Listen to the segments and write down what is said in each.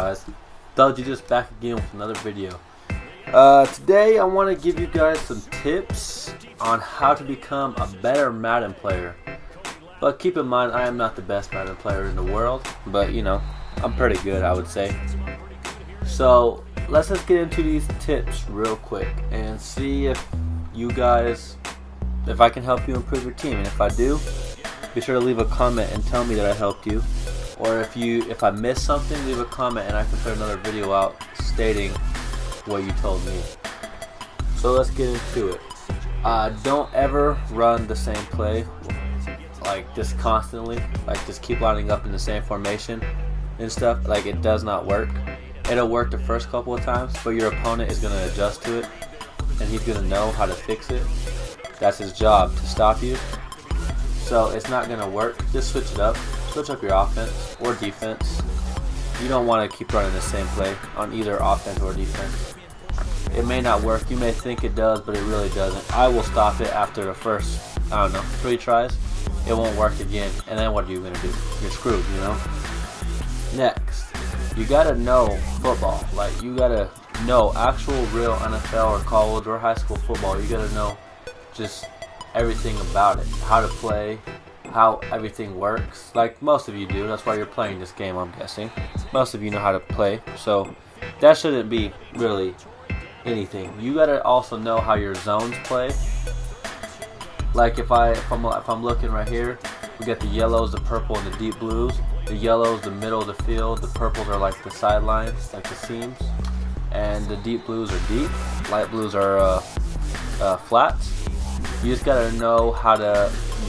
guys? Thought you just back again with another video. Today I want to give you guys some tips on how to become a better Madden player. But keep in mind, I am not the best Madden player in the world, but you know, I'm pretty good, I would say. So let's just get into these tips real quick and see if I can help you improve your team. And if I do, be sure to leave a comment and tell me that I helped you. Or if I missed something, leave a comment and I can put another video out stating what you told me. So let's get into it. Don't ever run the same play like just constantly, like just keep lining up in the same formation and stuff. Like, it does not work. It'll work the first couple of times, but your opponent is going to adjust to it and he's going to know how to fix it. That's his job, to stop you. So it's not going to work. Just switch it up. Switch up your offense or defense. You don't want to keep running the same play on either offense or defense. It may not work. You may think it does, but it really doesn't. I will stop it after the first, 3 tries. It won't work again. And then what are you going to do? You're screwed, you know? Next, you got to know football. Like, you got to know actual real NFL or college or high school football. You got to know just everything about it. How to play, how everything works, like most of you do. That's why you're playing this game, I'm guessing. Most of you know how to play, so that shouldn't be really anything. You gotta also know how your zones play. Like if I'm looking right here, we got the yellows, the purple, and the deep blues. The yellows, the middle of the field. The purples are like the sidelines, like the seams, and the deep blues are deep. Light blues are flats. You just gotta know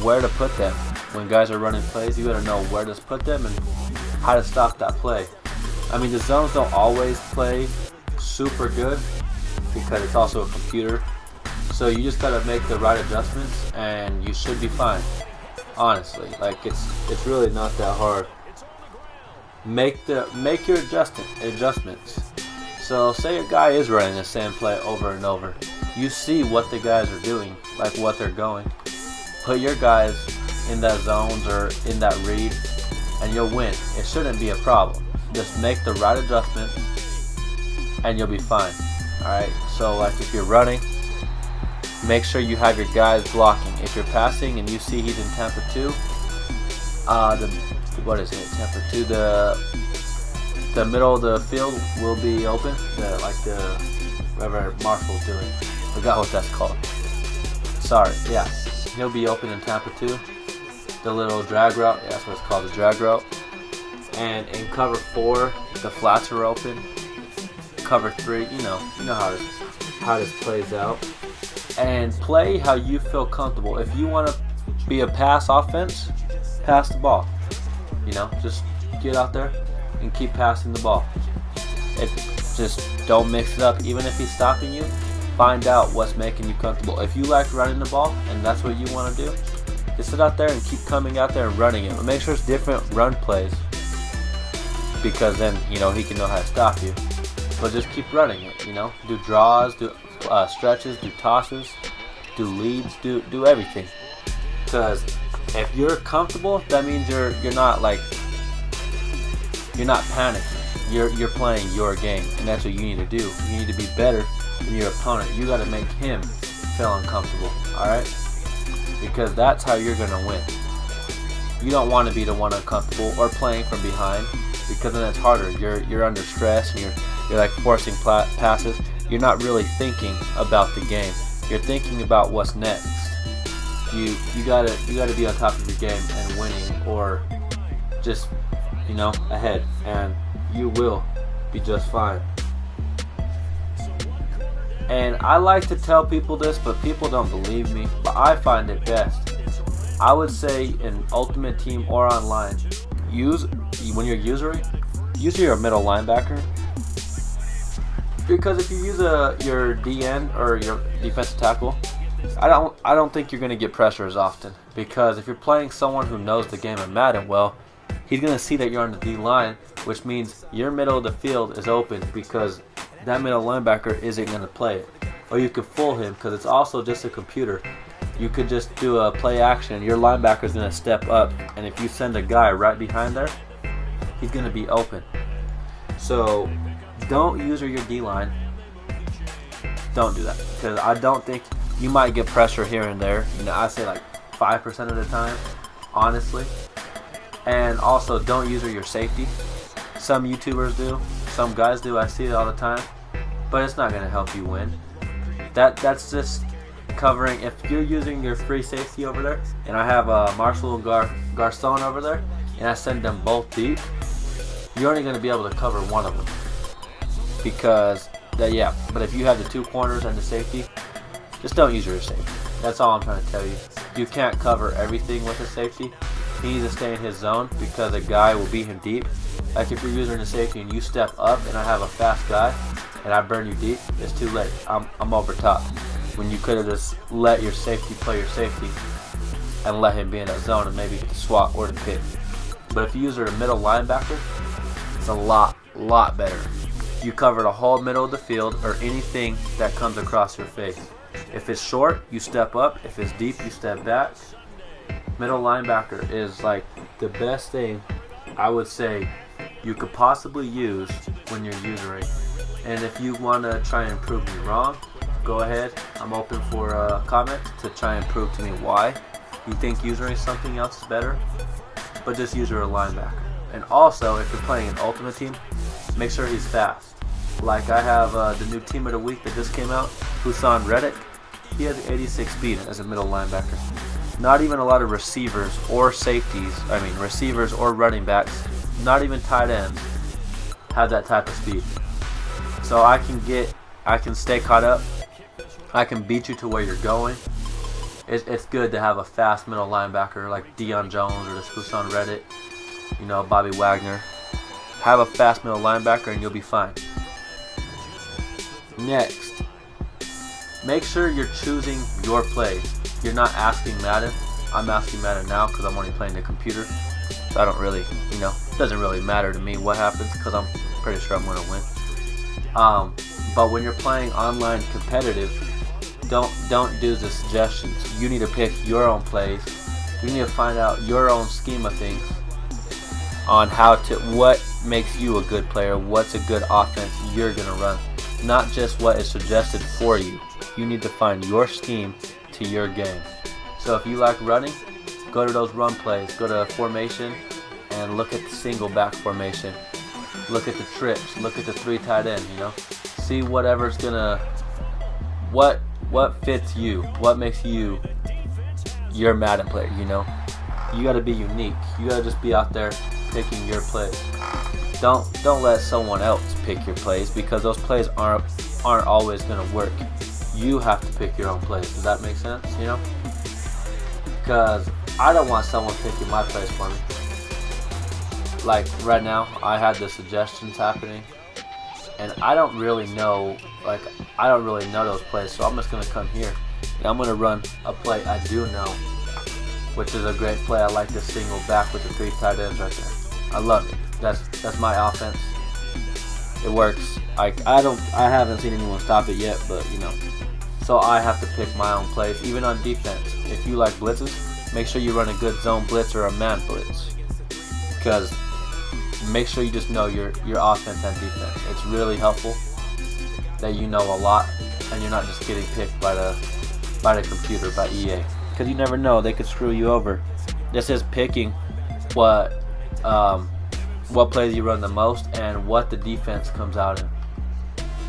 where to put them. When guys are running plays, you gotta know where to put them and how to stop that play. I mean, the zones don't always play super good because it's also a computer. So you just gotta make the right adjustments and you should be fine. Honestly, like it's really not that hard. Make your adjustments. So say a guy is running the same play over and over. You see what the guys are doing, like what they're going. Put your guys in that zones or in that read and you'll win. It shouldn't be a problem. Just make the right adjustment and you'll be fine. Alright, so like if you're running, make sure you have your guys blocking. If you're passing and you see he's in Tampa 2, Tampa 2, the middle of the field will be open. Whatever Marshall's doing. Forgot what that's called. Sorry, yeah. He'll be open in Tampa 2. The little drag route, yeah, that's what it's called, the drag route. And in cover 4, the flats are open. Cover 3, you know how this plays out. And play how you feel comfortable. If you want to be a pass offense, pass the ball. You know, just get out there and keep passing the ball. Just don't mix it up. Even if he's stopping you, find out what's making you comfortable. If you like running the ball and that's what you want to do, just sit out there and keep coming out there and running it. But make sure it's different run plays, because then he can know how to stop you. But just keep running it. Do draws, do stretches, do tosses, do leads, do everything. Because if you're comfortable, that means you're not panicking. You're playing your game, and that's what you need to do. You need to be better than your opponent. You got to make him feel uncomfortable. All right. Because that's how you're going to win. You don't want to be the one uncomfortable or playing from behind, because then it's harder. You're under stress and you're like forcing passes. You're not really thinking about the game. You're thinking about what's next. You gotta be on top of your game and winning, or just ahead, and you will be just fine. And I like to tell people this, but people don't believe me. But I find it best. I would say in Ultimate Team or online, when you're using your middle linebacker. Because if you use your DN or your defensive tackle, I don't think you're going to get pressure as often. Because if you're playing someone who knows the game of Madden well, he's going to see that you're on the D line, which means your middle of the field is open because that middle linebacker isn't going to play it. Or you could fool him, because it's also just a computer. You could just do a play action and your linebacker is going to step up, and if you send a guy right behind there, he's going to be open. So don't user your D-line. Don't do that, because I don't think you might get pressure here and there. You know, I say like 5% of the time, honestly. And also, don't user your safety. Some YouTubers do, some guys do. I see it all the time, but it's not going to help you win. That's just covering. If you're using your free safety over there, and I have Marshall and Garcon over there, and I send them both deep, you're only going to be able to cover one of them. Because yeah, but if you have the two corners and the safety, just don't use your safety. That's all I'm trying to tell you. You can't cover everything with a safety. He needs to stay in his zone, because a guy will beat him deep. Like if you're using the safety and you step up and I have a fast guy and I burn you deep, it's too late. I'm over top. When you could have just let your safety play your safety and let him be in that zone and maybe the swat or the pick. But if you use a middle linebacker, it's a lot better. You cover the whole middle of the field or anything that comes across your face. If it's short, you step up. If it's deep, you step back. Middle linebacker is like the best thing I would say you could possibly use when you're usering. And if you want to try and prove me wrong, go ahead. I'm open for a comment to try and prove to me why you think usering something else is better. But just use your linebacker. And also, if you're playing an ultimate team, make sure he's fast. Like I have the new team of the week that just came out, Hussein Reddick. He has 86 speed as a middle linebacker. Not even a lot of receivers or safeties, receivers or running backs, not even tight ends, have that type of speed. So I can stay caught up. I can beat you to where you're going. It's good to have a fast middle linebacker like Deion Jones or this Hussein Reddick, Bobby Wagner. Have a fast middle linebacker and you'll be fine. Next, make sure you're choosing your plays. You're not asking Madden. I'm asking Madden now because I'm only playing the computer. So I don't really, it doesn't really matter to me what happens because I'm pretty sure I'm going to win. But when you're playing online competitive, don't do the suggestions. You need to pick your own plays. You need to find out your own scheme of things on what makes you a good player, what's a good offense you're going to run. Not just what is suggested for you. You need to find your scheme to your game. So if you like running, go to those run plays. Go to formation and look at the single back formation. Look at the trips. Look at the 3 tight end. See whatever's gonna what fits you. What makes you your Madden player. You got to be unique. You got to just be out there picking your plays. Don't let someone else pick your plays because those plays aren't always going to work. You have to pick your own plays. Does that make sense? Because I don't want someone picking my plays for me. Like right now, I had the suggestions happening, and I don't really know those plays. So I'm just going to come here and I'm going to run a play I do know, which is a great play. I like this single back with the 3 tight ends right there. I love it. That's my offense. It works. I haven't seen anyone stop it yet, but so I have to pick my own plays. Even on defense, if you like blitzes, make sure you run a good zone blitz or a man blitz, because make sure you just know your offense and defense. It's really helpful that you know a lot and you're not just getting picked by the computer, by EA, because you never know, they could screw you over. This is picking what plays you run the most and what the defense comes out in.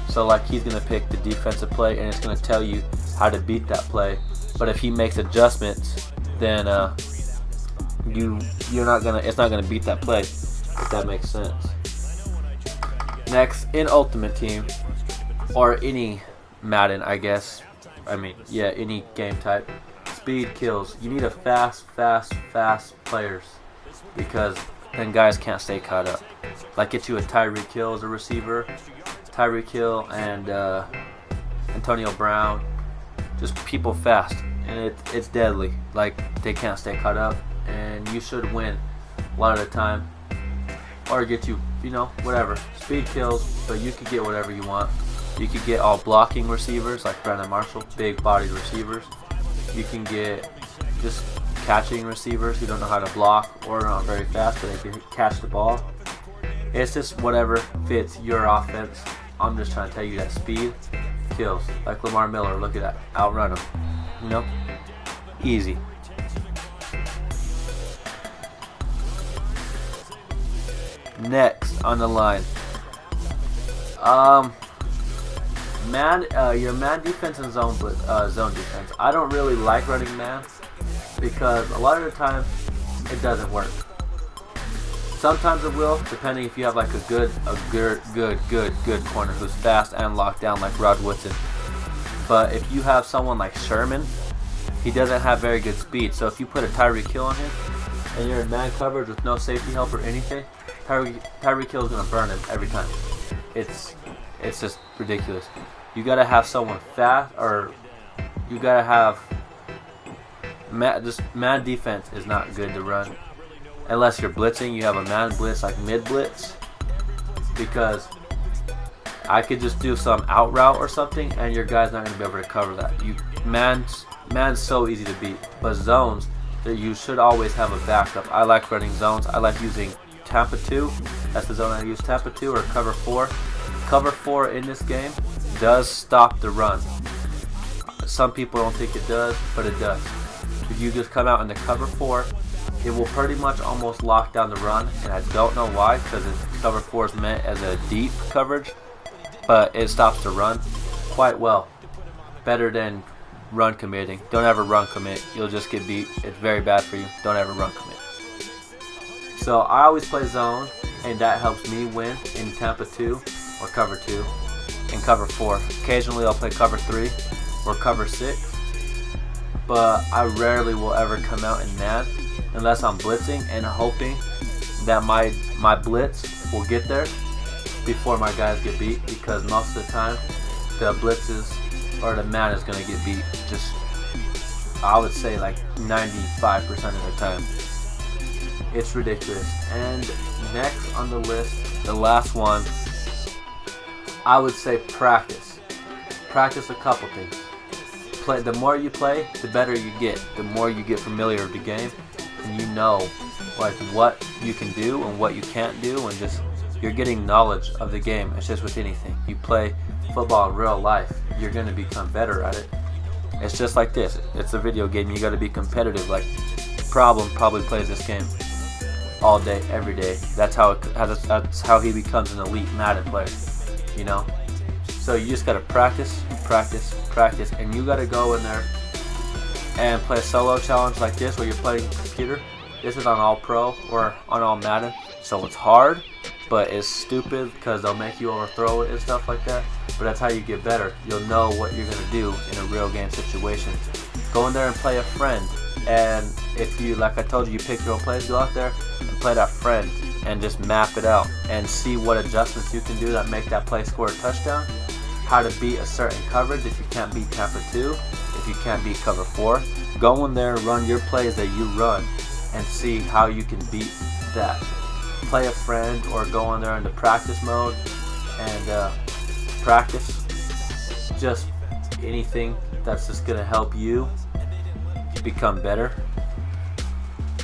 So like he's going to pick the defensive play and it's going to tell you how to beat that play. But if he makes adjustments, then it's not going to beat that play, if that makes sense. Next, in Ultimate Team or any Madden, I guess. Any game type. Speed kills. You need a fast players, because then guys can't stay caught up. Like get you a Tyreek Hill as a receiver, Tyreek Hill and Antonio Brown, just people fast, and it's deadly. Like they can't stay caught up, and you should win a lot of the time, or get you, whatever. Speed kills, but you could get whatever you want. You could get all blocking receivers like Brandon Marshall, big bodied receivers. You can get just catching receivers who don't know how to block or are not very fast, but they can catch the ball. It's just whatever fits your offense. I'm just trying to tell you that speed kills. Like Lamar Miller, look at that. Outrun him. You know? Easy. Next on the line. Your man defense and zone defense. I don't really like running man because a lot of the time it doesn't work. Sometimes it will, depending if you have like a good corner who's fast and locked down like Rod Woodson. But if you have someone like Sherman, he doesn't have very good speed. So if you put a Tyreek Hill on him and you're in man coverage with no safety help or anything, Tyreek Hill is gonna burn him every time. It's just ridiculous. You gotta have someone fast, or you gotta have man defense is not good to run unless you're blitzing. You have a man blitz like mid blitz, because I could just do some out route or something and your guy's not gonna be able to cover that. Man's so easy to beat, but zones, you should always have a backup. I like running zones. I like using Tampa 2. That's the zone I use, Tampa 2 or cover 4. Cover 4 in this game does stop the run. Some people don't think it does, but it does. If you just come out in the cover 4, it will pretty much almost lock down the run, and I don't know why, because cover 4 is meant as a deep coverage, but it stops the run quite well. Better than run committing. Don't ever run commit. You'll just get beat. It's very bad for you. Don't ever run commit. So I always play zone, and that helps me win in Tampa 2 or cover 2 and cover 4. Occasionally I'll play cover 3 or cover 6, but I rarely will ever come out in man unless I'm blitzing and hoping that my blitz will get there before my guys get beat, because most of the time the blitzes or the man is going to get beat, just I would say like 95% of the time. It's ridiculous. And next on the list, the last one, I would say practice. Practice a couple things. The more you play, the better you get. The more you get familiar with the game, and you know like what you can do and what you can't do, and just you're getting knowledge of the game. It's just with anything. You play football in real life, you're going to become better at it. It's just like this. It's a video game. You got to be competitive. Like Problem probably plays this game all day, every day. That's how he becomes an elite Madden player, you know? So you just gotta practice, and you gotta go in there and play a solo challenge like this where you're playing computer. This is on All Pro or on All Madden, so it's hard, but it's stupid because they'll make you overthrow it and stuff like that. But that's how you get better. You'll know what you're gonna do in a real game situation. Go in there and play a friend, and if you, like I told you, you pick your own plays, go out there and play that friend and just map it out and see what adjustments you can do that make that play score a touchdown. How to beat a certain coverage if you can't beat Tampa 2, if you can't beat cover 4. Go in there and run your plays that you run and see how you can beat that. Play a friend or go in there into practice mode and practice just anything that's just going to help you become better.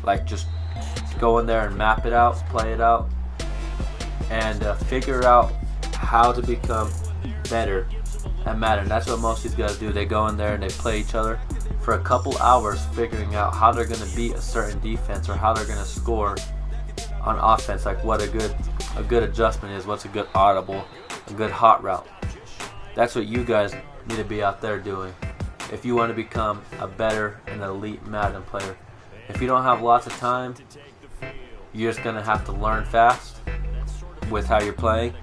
Like just go in there and map it out, play it out, and figure out how to become better at Madden. That's what most of these guys do. They go in there and they play each other for a couple hours, figuring out how they're going to beat a certain defense or how they're going to score on offense. Like what a good adjustment is, what's a good audible, a good hot route. That's what you guys need to be out there doing if you want to become a better and elite Madden player. If you don't have lots of time, you're just going to have to learn fast with how you're playing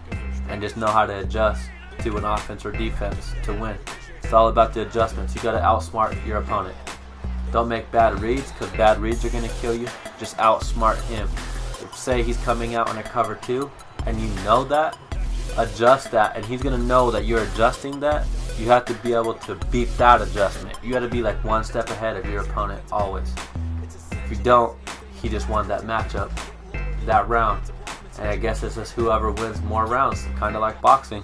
and just know how to adjust to an offense or defense to win. It's all about the adjustments. You got to outsmart your opponent. Don't make bad reads, because bad reads are going to kill you. Just outsmart him. If, say he's coming out on a cover 2 and you know that, adjust that, and he's going to know that you're adjusting that. You have to be able to beat that adjustment. You got to be like one step ahead of your opponent always. If you don't, he just won that matchup, that round. And I guess it's just whoever wins more rounds, kind of like boxing.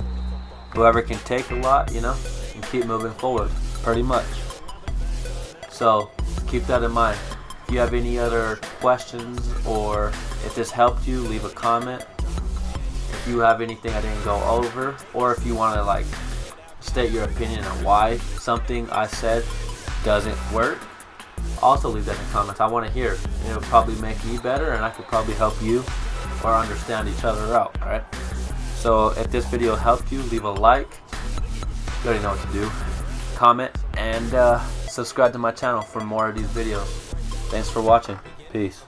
Whoever can take a lot, you know, and keep moving forward, pretty much. So keep that in mind. If you have any other questions or if this helped you, leave a comment. you have anything I didn't go over, or if you want to like state your opinion on why something I said doesn't work, also leave that in the comments. I want to hear. It'll probably make me better, and I could probably help you or understand each other out. Alright, so if this video helped you, leave a like. You already know what to do. Comment and subscribe to my channel for more of these videos. Thanks for watching. Peace.